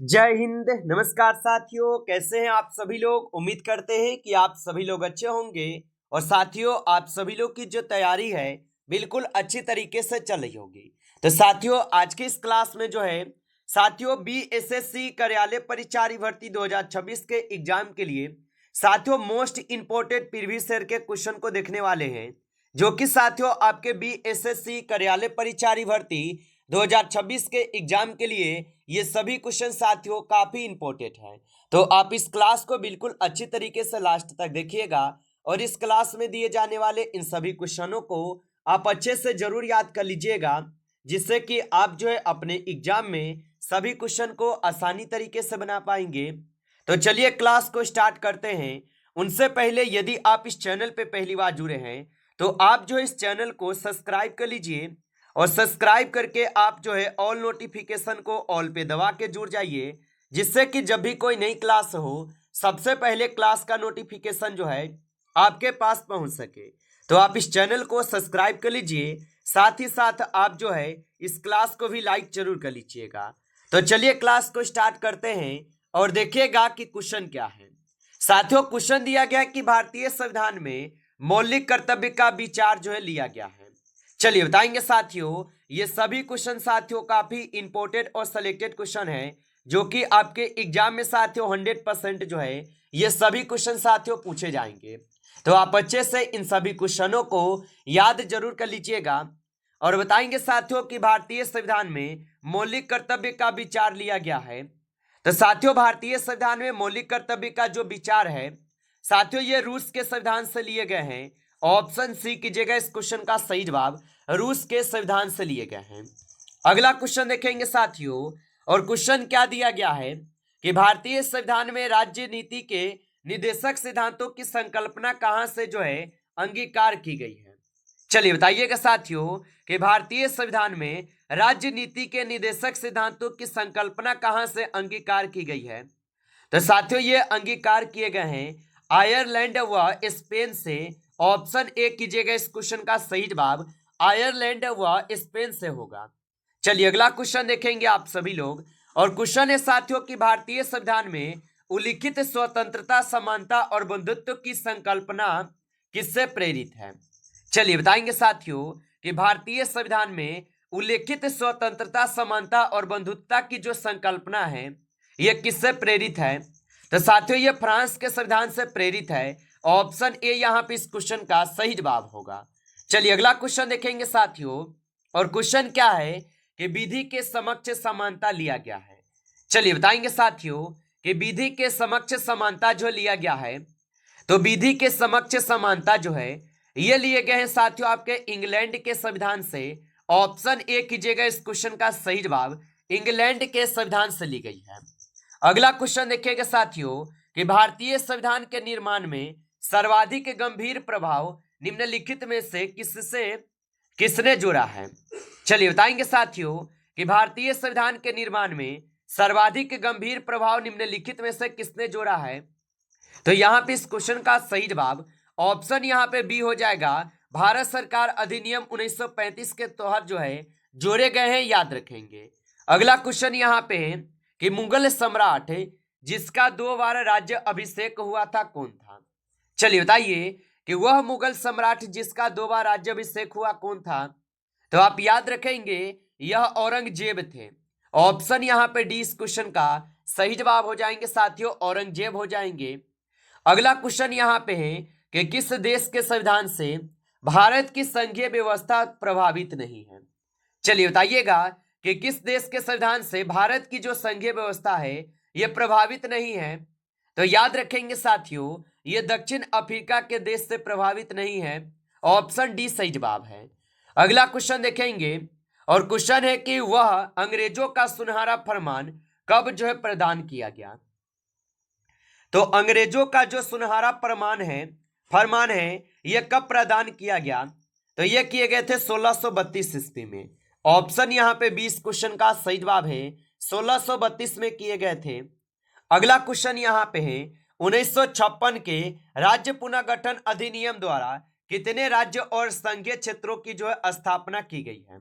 जय हिंद। नमस्कार साथियों, कैसे हैं आप सभी लोग। उम्मीद करते हैं कि आप सभी लोग अच्छे होंगे। और साथियों, आप सभी लोग की जो तैयारी है बिल्कुल अच्छी तरीके से चल रही होगी। तो साथियों, आज की इस क्लास में जो है साथियों बीएसएससी कार्यालय परिचारी भर्ती 2026 के एग्जाम के लिए साथियों मोस्ट इंपोर्टेंट प्रीवियस ईयर के क्वेश्चन को देखने वाले हैं, जो कि साथियों आपके बीएसएससी कार्यालय परिचारी भर्ती 2026 के एग्जाम के लिए ये सभी क्वेश्चन साथियों काफी इंपॉर्टेंट हैं। तो आप इस क्लास को बिल्कुल अच्छी तरीके से लास्ट तक देखिएगा और इस क्लास में दिए जाने वाले इन सभी क्वेश्चनों को आप अच्छे से जरूर याद कर लीजिएगा, जिससे कि आप जो है अपने एग्जाम में सभी क्वेश्चन को आसानी तरीके से बना पाएंगे। तो चलिए क्लास को स्टार्ट करते हैं। उनसे पहले यदि आप इस चैनल पे पहली बार जुड़े हैं तो आप जो इस चैनल को सब्सक्राइब कर लीजिए और सब्सक्राइब करके आप जो है ऑल नोटिफिकेशन को ऑल पे दबा के जुड़ जाइए, जिससे कि जब भी कोई नई क्लास हो सबसे पहले क्लास का नोटिफिकेशन जो है आपके पास पहुंच सके। तो आप इस चैनल को सब्सक्राइब कर लीजिए, साथ ही साथ आप जो है इस क्लास को भी लाइक जरूर कर लीजिएगा। तो चलिए क्लास को स्टार्ट करते हैं और देखिएगा कि क्वेश्चन क्या है। साथियों, क्वेश्चन दिया गया है कि भारतीय संविधान में मौलिक कर्तव्य का विचार जो है लिया गया है। चलिए बताएंगे साथियों। ये सभी क्वेश्चन साथियों काफी इंपोर्टेंट और सिलेक्टेड क्वेश्चन है, जो कि आपके एग्जाम में साथियों 100% जो है ये सभी क्वेश्चन साथियों पूछे जाएंगे। तो आप अच्छे से इन सभी क्वेश्चनों को याद जरूर कर लीजिएगा और बताएंगे साथियों कि भारतीय संविधान में मौलिक कर्तव्य का विचार लिया गया है। तो साथियों, भारतीय संविधान में मौलिक कर्तव्य का जो विचार है साथियों ये रूस के संविधान से लिए गए हैं। ऑप्शन सी कीजिएगा इस क्वेश्चन का सही जवाब, रूस के संविधान से लिए गए हैं। अगला क्वेश्चन देखेंगे साथियों, और क्वेश्चन क्या दिया गया है कि भारतीय संविधान में राज्य नीति के निर्देशक सिद्धांतों की संकल्पना कहां से जो है अंगीकार की गई है। चलिए बताइएगा साथियों कि भारतीय संविधान में राज्य नीति के निर्देशक सिद्धांतों की संकल्पना कहां से अंगीकार की गई है। तो साथियों ये अंगीकार किए गए हैं आयरलैंड व स्पेन से। ऑप्शन ए कीजिएगा इस क्वेश्चन का सही जवाब, आयरलैंड व स्पेन से होगा। चलिए अगला क्वेश्चन देखेंगे आप सभी लोग, और क्वेश्चन है साथियों कि भारतीय संविधान में उल्लिखित स्वतंत्रता, समानता और बंधुत्व की संकल्पना किससे प्रेरित है। चलिए बताएंगे साथियों कि भारतीय संविधान में उल्लेखित स्वतंत्रता, समानता और बंधुत्वता की जो संकल्पना है यह किससे प्रेरित है। तो साथियों ये फ्रांस के संविधान से प्रेरित है। ऑप्शन ए यहाँ पे इस क्वेश्चन का सही जवाब होगा। चलिए अगला क्वेश्चन देखेंगे साथियों, और क्वेश्चन क्या है कि विधि के समक्ष समानता लिया गया है। चलिए बताएंगे साथियों कि विधि के समक्ष समानता जो लिया गया है, तो विधि के समक्ष समानता जो है ये लिए गए हैं साथियों आपके इंग्लैंड के संविधान से। ऑप्शन ए कीजिएगा इस क्वेश्चन का सही जवाब, इंग्लैंड के संविधान से ली गई है। अगला क्वेश्चन देखिएगा साथियों कि भारतीय संविधान के निर्माण में सर्वाधिक गंभीर प्रभाव निम्नलिखित में से किसने जोड़ा है। चलिए बताएंगे साथियों कि भारतीय संविधान के निर्माण में सर्वाधिक गंभीर प्रभाव निम्नलिखित में से किसने जोड़ा है। तो यहाँ पे इस क्वेश्चन का सही जवाब ऑप्शन यहाँ पे बी हो जाएगा, भारत सरकार अधिनियम 1935 के तहत जो है जोड़े गए हैं, याद रखेंगे। अगला क्वेश्चन यहाँ पे है कि मुगल सम्राट जिसका 2 बार राज्य अभिषेक हुआ था कौन था। चलिए बताइए कि वह मुगल सम्राट जिसका 2 बार राज्य अभिषेक हुआ कौन था। तो आप याद रखेंगे यह औरंगजेब थे। ऑप्शन यहाँ पे डी इस क्वेश्चन का सही जवाब हो जाएंगे साथियों, औरंगजेब हो जाएंगे। अगला क्वेश्चन यहाँ पे है कि किस देश के संविधान से भारत की संघीय व्यवस्था प्रभावित नहीं है। चलिए बताइएगा कि किस देश के संविधान से भारत की जो संघीय व्यवस्था है यह प्रभावित नहीं है। तो याद रखेंगे साथियों ये दक्षिण अफ्रीका के देश से प्रभावित नहीं है। ऑप्शन डी सही जवाब है। अगला क्वेश्चन देखेंगे, और क्वेश्चन है कि वह अंग्रेजों का सुनहरा फरमान कब जो है प्रदान किया गया। तो अंग्रेजों का जो सुनहरा फरमान है यह कब प्रदान किया गया। तो यह किए गए थे 1632 ईस्वी में। ऑप्शन यहाँ पे 20 क्वेश्चन का सही जवाब है, 1632 में किए गए थे। अगला क्वेश्चन यहाँ पे है 1956 के राज्य पुनर्गठन अधिनियम द्वारा कितने राज्य और संघीय क्षेत्रों की जो है स्थापना की गई है।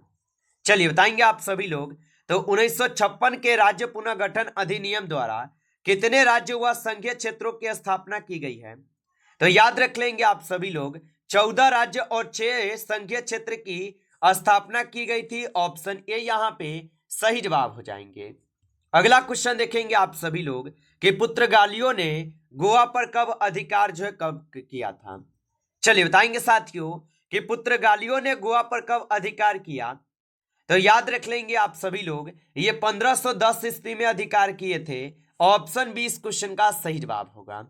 चलिए बताएंगे आप सभी लोग। तो 1956 के राज्य पुनर्गठन अधिनियम द्वारा कितने राज्य व संघीय क्षेत्रों की स्थापना की गई है? तो याद रख लेंगे आप सभी लोग, 14 राज्य और 6 संघीय क्षेत्र की स्थापना की गई थी। ऑप्शन ए यहाँ पे सही जवाब हो जाएंगे। अगला क्वेश्चन देखेंगे आप सभी लोग कि पुर्तगालियों ने गोवा पर कब अधिकार जो है कब किया था? चलिए बताएंगे साथियों कि पुर्तगालियों ने गोवा पर कब अधिकार किया। तो याद रख लेंगे आप सभी लोग, ये 1510 ईस्वी में अधिकार किए थे। ऑप्शन बी इस क्वेश्चन का सही जवाब होगा।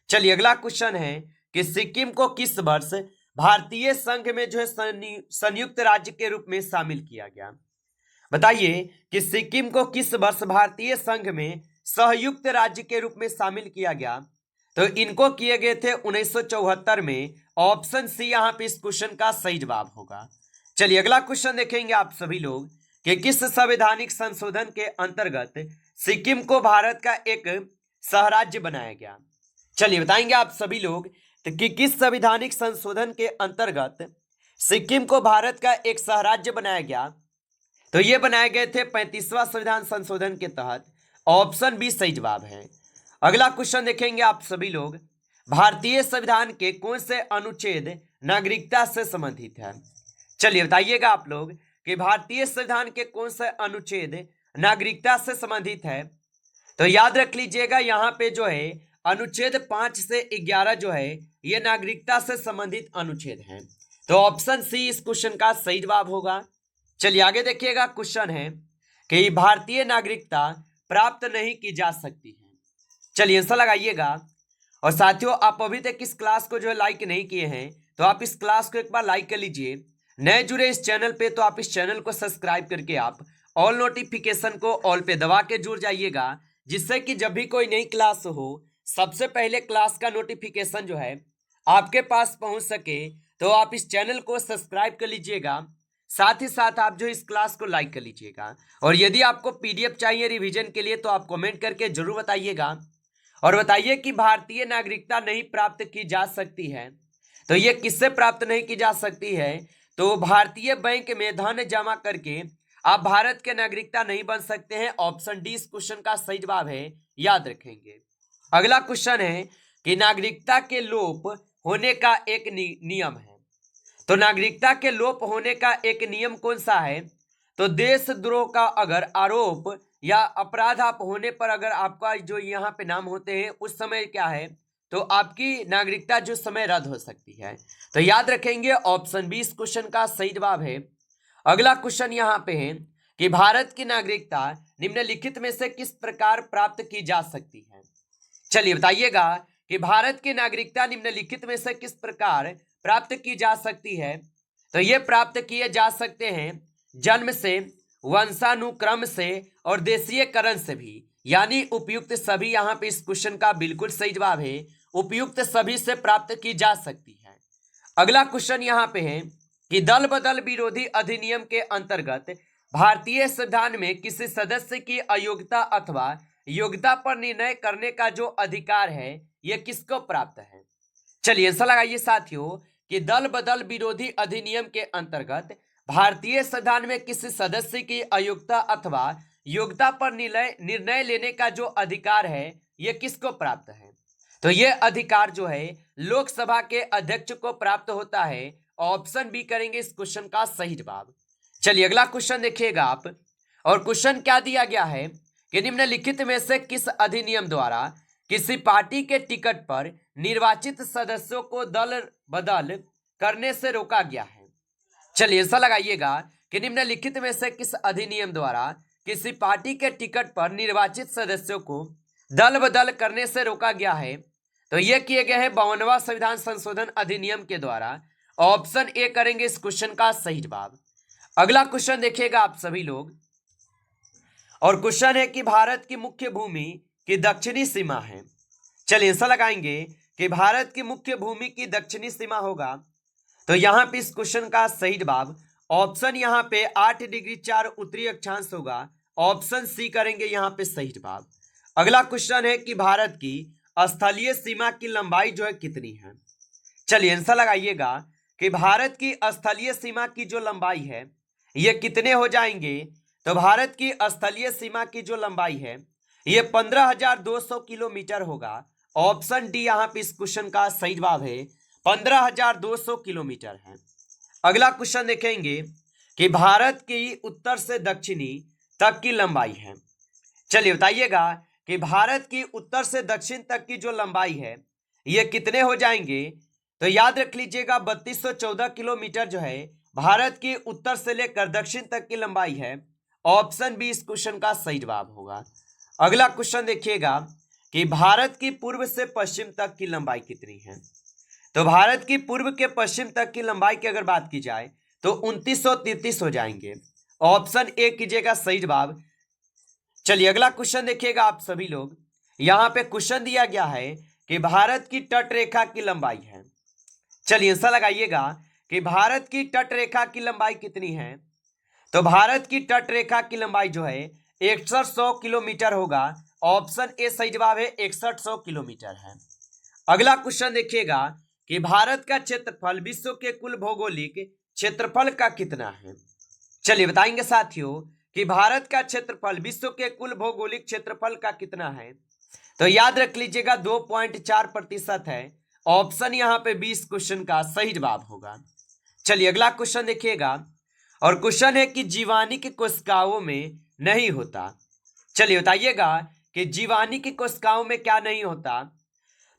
चलिए अगला क्वेश्चन है कि सिक्किम को किस वर्ष भारतीय संघ में जो है संयुक्त राज्य के रूप में शामिल किया गया? बताइए कि सिक्किम को किस वर्ष भारतीय संघ में संयुक्त राज्य के रूप में शामिल किया गया? तो इनको किए गए थे 1974 में। ऑप्शन सी यहाँ पे इस क्वेश्चन का सही जवाब होगा। चलिए अगला क्वेश्चन देखेंगे आप सभी लोग कि किस संवैधानिक संशोधन के अंतर्गत सिक्किम को भारत का एक सहराज्य बनाया गया? चलिए बताएंगे आप सभी लोग तो कि किस संवैधानिक संशोधन के अंतर्गत सिक्किम को भारत का एक सहराज्य बनाया गया? तो ये बनाए गए थे 35वां संविधान संशोधन के तहत। ऑप्शन बी सही जवाब है। अगला क्वेश्चन देखेंगे आप सभी लोग, भारतीय संविधान के कौन से अनुच्छेद नागरिकता से संबंधित है? चलिए बताइएगा आप लोग कि भारतीय संविधान के कौन से अनुच्छेद नागरिकता से संबंधित है। तो याद रख लीजिएगा यहाँ पे जो है अनुच्छेद 5 से 11 जो है ये नागरिकता से संबंधित अनुच्छेद हैं। तो ऑप्शन सी इस क्वेश्चन का सही जवाब होगा। चलिए आगे देखिएगा, क्वेश्चन है कि भारतीय नागरिकता प्राप्त नहीं की जा सकती है। चलिए आंसर लगाइएगा। और साथियों आप अभी तक इस क्लास को जो है लाइक नहीं किए हैं तो आप इस क्लास को एक बार लाइक कर लीजिए। नए जुड़े इस चैनल पे तो आप इस चैनल को सब्सक्राइब करके आप ऑल नोटिफिकेशन को ऑल पे दबा के जुड़ जाइएगा, जिससे कि जब भी कोई नई क्लास हो सबसे पहले क्लास का नोटिफिकेशन जो है आपके पास पहुंच सके। तो आप इस चैनल को सब्सक्राइब कर लीजिएगा, साथ ही साथ आप जो इस क्लास को लाइक कर लीजिएगा। और यदि आपको पीडीएफ चाहिए रिवीजन के लिए तो आप कमेंट करके जरूर बताइएगा। और बताइए कि भारतीय नागरिकता नहीं प्राप्त की जा सकती है, तो ये किससे प्राप्त नहीं की जा सकती है? तो भारतीय बैंक में धन जमा करके आप भारत के नागरिकता नहीं बन सकते हैं। ऑप्शन डी इस क्वेश्चन का सही जवाब है, याद रखेंगे। अगला क्वेश्चन है कि नागरिकता के लोप होने का एक नियम है। तो नागरिकता के लोप होने का एक नियम कौन सा है? तो देशद्रोह का अगर आरोप या अपराध आप होने पर अगर आपका जो यहाँ पे नाम होते हैं उस समय क्या है, तो आपकी नागरिकता जो समय रद्द हो सकती है। तो याद रखेंगे ऑप्शन बी इस क्वेश्चन का सही जवाब है। अगला क्वेश्चन यहाँ पे है कि भारत की नागरिकता निम्नलिखित में से किस प्रकार प्राप्त की जा सकती है? चलिए बताइएगा कि भारत की नागरिकता निम्नलिखित में से किस प्रकार प्राप्त की जा सकती है? तो ये प्राप्त किए जा सकते हैं जन्म से, वंशानुक्रम से और देशीयकरण से भी, यानी उपयुक्त सभी। यहाँ पे इस क्वेश्चन का बिल्कुल सही जवाब है, उपयुक्त सभी से प्राप्त की जा सकती है। अगला क्वेश्चन यहाँ पे है कि दल बदल विरोधी अधिनियम के अंतर्गत भारतीय संविधान में किसी सदस्य की अयोग्यता अथवा योग्यता पर निर्णय करने का जो अधिकार है यह किसको प्राप्त है? चलिए आंसर लगाइए साथियों कि दल बदल विरोधी अधिनियम के अंतर्गत भारतीय संविधान में किसी सदस्य की अयोग्यता अथवा योग्यता पर निर्णय लेने का जो अधिकार है यह किसको प्राप्त है? तो यह अधिकार जो है लोकसभा के अध्यक्ष को प्राप्त होता है। ऑप्शन बी करेंगे इस क्वेश्चन का सही जवाब। चलिए अगला क्वेश्चन देखिएगा आप, और क्वेश्चन क्या दिया गया है कि निम्नलिखित में से किस अधिनियम द्वारा किसी पार्टी के टिकट पर निर्वाचित सदस्यों को दल बदल करने से रोका गया है? चलिए ऐसा लगाइएगा कि निम्नलिखित में से किस अधिनियम द्वारा किसी पार्टी के टिकट पर निर्वाचित सदस्यों को दल बदल करने से रोका गया है? तो यह किए गए हैं 52वां संविधान संशोधन अधिनियम के द्वारा। ऑप्शन ए करेंगे इस क्वेश्चन का सही जवाब। अगला क्वेश्चन देखिएगा आप सभी लोग, और क्वेश्चन है कि भारत की मुख्य भूमि की दक्षिणी सीमा है। चलिए ऐसा लगाएंगे कि भारत की मुख्य भूमि की दक्षिणी सीमा होगा। तो यहाँ पे इस क्वेश्चन का सही जवाब ऑप्शन यहाँ पे 8 डिग्री 4 उत्तरी अक्षांश होगा। ऑप्शन सी करेंगे यहाँ पे सही जवाब। अगला क्वेश्चन है कि भारत की स्थलीय सीमा की लंबाई जो है कितनी है? चलिए आंसर लगाइएगा कि भारत की स्थलीय सीमा की जो लंबाई है ये कितने हो जाएंगे? तो भारत की स्थलीय सीमा की जो लंबाई है ये 15,200 किलोमीटर होगा। ऑप्शन डी यहाँ पे इस क्वेश्चन का सही जवाब है, 15,200 किलोमीटर है। अगला क्वेश्चन देखेंगे कि भारत की उत्तर से दक्षिणी तक की लंबाई है। चलिए बताइएगा कि भारत की उत्तर से दक्षिण तक की जो लंबाई है ये कितने हो जाएंगे। तो याद रख लीजिएगा 3214 किलोमीटर जो है भारत की उत्तर से लेकर दक्षिण तक की लंबाई है। ऑप्शन बी इस क्वेश्चन का सही जवाब होगा। अगला क्वेश्चन देखिएगा कि भारत की पूर्व से पश्चिम तक की लंबाई कितनी है। तो भारत की पूर्व के पश्चिम तक की लंबाई की अगर बात की जाए तो 2933 हो जाएंगे। ऑप्शन ए कीजिएगा सही जवाब। चलिए अगला क्वेश्चन देखिएगा आप सभी लोग, यहां पे क्वेश्चन दिया गया है कि भारत की तट रेखा की लंबाई है। चलिए आंसर लगाइएगा कि भारत की तट रेखा की लंबाई कितनी है। तो भारत की तट रेखा की लंबाई जो है 6100 किलोमीटर होगा। ऑप्शन ए सही जवाब है, 6100 किलोमीटर है। अगला क्वेश्चन देखिएगा कि भारत का क्षेत्रफल विश्व के कुल भौगोलिक क्षेत्रफल का कितना है। चलिए बताएंगे साथियों कि भारत का क्षेत्रफल विश्व के कुल भौगोलिक क्षेत्रफल का कितना है। तो याद रख लीजिएगा 2.4% है। ऑप्शन यहाँ पे 20 क्वेश्चन का सही जवाब होगा। चलिए अगला क्वेश्चन देखिएगा और क्वेश्चन है कि जीवाणु की कोशिकाओं में नहीं होता। चलिए बताइएगा कि जीवाणु की कोशिकाओं में क्या नहीं होता।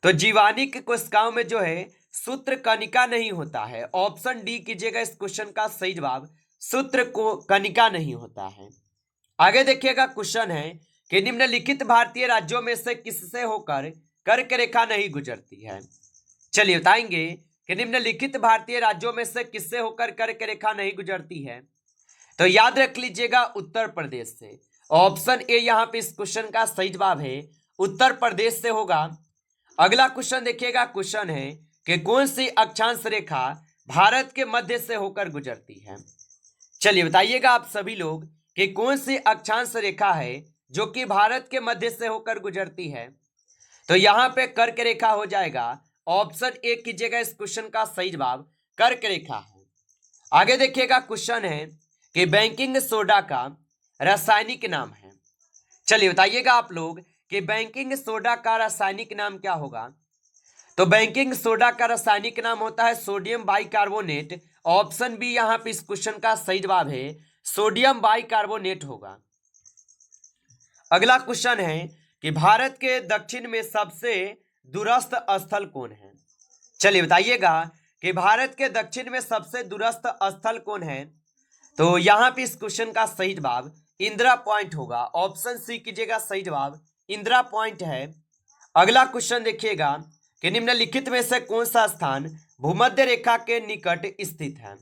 तो जीवाणु की कोशिकाओं में जो है सूत्र कणिका नहीं होता है। ऑप्शन डी कीजिएगा इस क्वेश्चन का सही जवाब, सूत्र को कणिका नहीं होता है। आगे देखिएगा क्वेश्चन है कि निम्नलिखित भारतीय राज्यों में से किससे होकर कर्क रेखा नहीं गुजरती है। चलिए बताएंगे कि निम्नलिखित भारतीय राज्यों में से किससे होकर कर्क रेखा नहीं गुजरती है। तो याद रख लीजिएगा उत्तर प्रदेश से। ऑप्शन ए यहाँ पे इस क्वेश्चन का सही जवाब है, उत्तर प्रदेश से होगा। अगला क्वेश्चन देखिएगा, क्वेश्चन है कि कौन सी अक्षांश रेखा भारत के मध्य से होकर गुजरती है। चलिए बताइएगा आप सभी लोग कि कौन सी अक्षांश रेखा है जो कि भारत के मध्य से होकर गुजरती है। तो यहाँ पे कर्क रेखा हो जाएगा। ऑप्शन ए कीजिएगा इस क्वेश्चन का सही जवाब, कर्क रेखा है। आगे देखिएगा क्वेश्चन है कि बेकिंग सोडा का रासायनिक नाम है। चलिए बताइएगा आप लोग कि बेकिंग सोडा का रासायनिक नाम क्या होगा। तो बेकिंग सोडा का रासायनिक नाम होता है सोडियम बाइकार्बोनेट। ऑप्शन बी यहाँ पे इस क्वेश्चन का सही जवाब है, सोडियम बाइकार्बोनेट होगा। अगला क्वेश्चन है कि भारत के दक्षिण में सबसे दूरस्थ स्थल कौन है। चलिए बताइएगा कि भारत के दक्षिण में सबसे दूरस्थ स्थल कौन है। तो यहाँ पे इस क्वेश्चन का सही जवाब इंदिरा पॉइंट होगा। ऑप्शन सी कीजिएगा सही जवाब, इंदिरा पॉइंट है। अगला क्वेश्चन देखिएगा कि निम्नलिखित में से कौन सा स्थान भूमध्य रेखा के निकट स्थित है।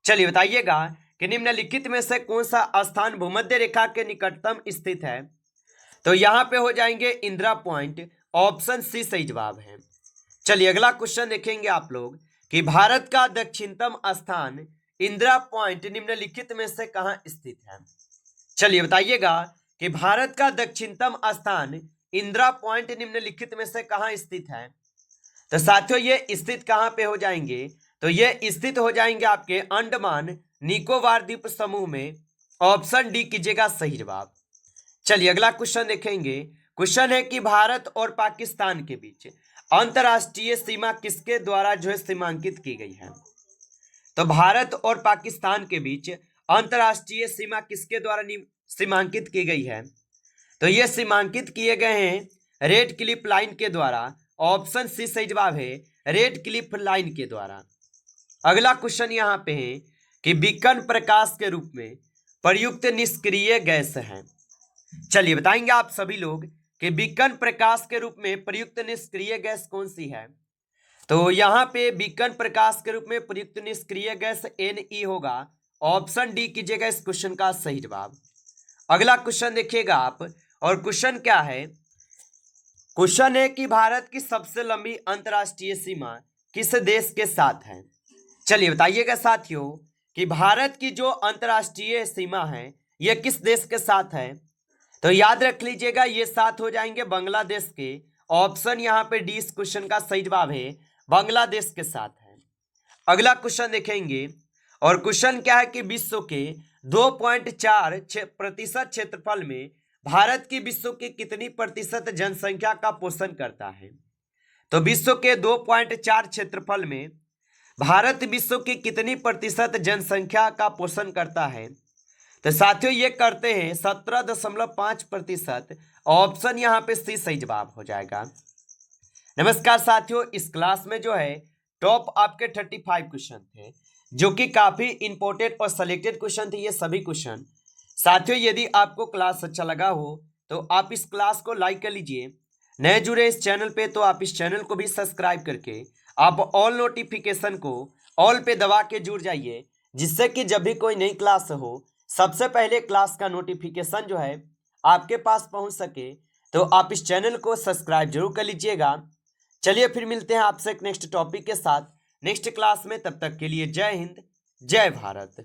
चलिए बताइएगा कि निम्नलिखित में से कौन सा स्थान भूमध्य रेखा के निकटतम स्थित है। तो यहाँ पे हो जाएंगे इंदिरा पॉइंट। ऑप्शन सी सही जवाब है। चलिए अगला क्वेश्चन देखेंगे आप लोग कि भारत का दक्षिणतम स्थान इंदिरा पॉइंट निम्नलिखित में से कहाँ स्थित है। चलिए बताइएगा कि भारत का दक्षिणतम स्थान इंदिरा पॉइंट निम्नलिखित में से कहाँ स्थित है। तो साथियों ये स्थित कहाँ पे हो जाएंगे। तो ये स्थित हो जाएंगे आपके अंडमान निकोबार द्वीप समूह में। ऑप्शन डी कीजिएगा सही जवाब। चलिए अगला क्वेश्चन देखेंगे। क्वेश्चन है कि भारत और पाकिस्तान के बीच अंतरराष्ट्रीय सीमा किसके द्वारा जो है सीमांकित की गई है। तो भारत और पाकिस्तान के बीच अंतरराष्ट्रीय सीमा किसके द्वारा सीमांकित की गई है। तो ये सीमांकित किए गए हैं रेड क्लिफ लाइन के द्वारा। ऑप्शन सी सही जवाब है, रेड क्लिफ लाइन के द्वारा। अगला क्वेश्चन यहाँ पे है कि बीकन प्रकाश के रूप में प्रयुक्त निष्क्रिय गैस है। चलिए बताएंगे आप सभी लोग कि बीकन प्रकाश के रूप में प्रयुक्त निष्क्रिय गैस कौन सी है। तो यहाँ पे बीकन प्रकाश के रूप में प्रयुक्त निष्क्रिय गैस Ne होगा। ऑप्शन डी कीजिएगा इस क्वेश्चन का सही जवाब। अगला क्वेश्चन देखिएगा आप, और क्वेश्चन क्या है। क्वेश्चन है कि भारत की सबसे लंबी अंतरराष्ट्रीय सीमा किस देश के साथ है। चलिए बताइएगा साथियों कि भारत की जो अंतरराष्ट्रीय सीमा है यह किस देश के साथ है। तो याद रख लीजिएगा ये साथ हो जाएंगे बांग्लादेश के। ऑप्शन यहाँ पे डी इस क्वेश्चन का सही जवाब है, बांग्लादेश के साथ है। अगला क्वेश्चन देखेंगे और क्वेश्चन क्या है कि विश्व के 2.4 प्रतिशत क्षेत्रफल में भारत की विश्व की कितनी प्रतिशत जनसंख्या का पोषण करता है? तो विश्व के 2.4 क्षेत्रफल में भारत विश्व की कितनी प्रतिशत जनसंख्या का पोषण करता है? तो साथियों ये करते हैं 17.5%। ऑप्शन यहाँ पे सी सही जवाब हो जाएगा। नमस्कार साथियों, इस क्लास में जो है टॉप आपके 35 क्वेश्चन थे जो कि काफी इंपॉर्टेंट और सिलेक्टेड क्वेश्चन थे। ये सभी क्वेश्चन साथियों, यदि आपको क्लास अच्छा लगा हो तो आप इस क्लास को लाइक कर लीजिए। नए जुड़े इस चैनल पे तो आप इस चैनल को भी सब्सक्राइब करके आप ऑल नोटिफिकेशन को ऑल पे दबा के जुड़ जाइए, जिससे कि जब भी कोई नई क्लास हो सबसे पहले क्लास का नोटिफिकेशन जो है आपके पास पहुंच सके। तो आप इस चैनल को सब्सक्राइब जरूर कर लीजिएगा। चलिए फिर मिलते हैं आपसे एक नेक्स्ट टॉपिक के साथ नेक्स्ट क्लास में। तब तक के लिए जय हिंद, जय भारत।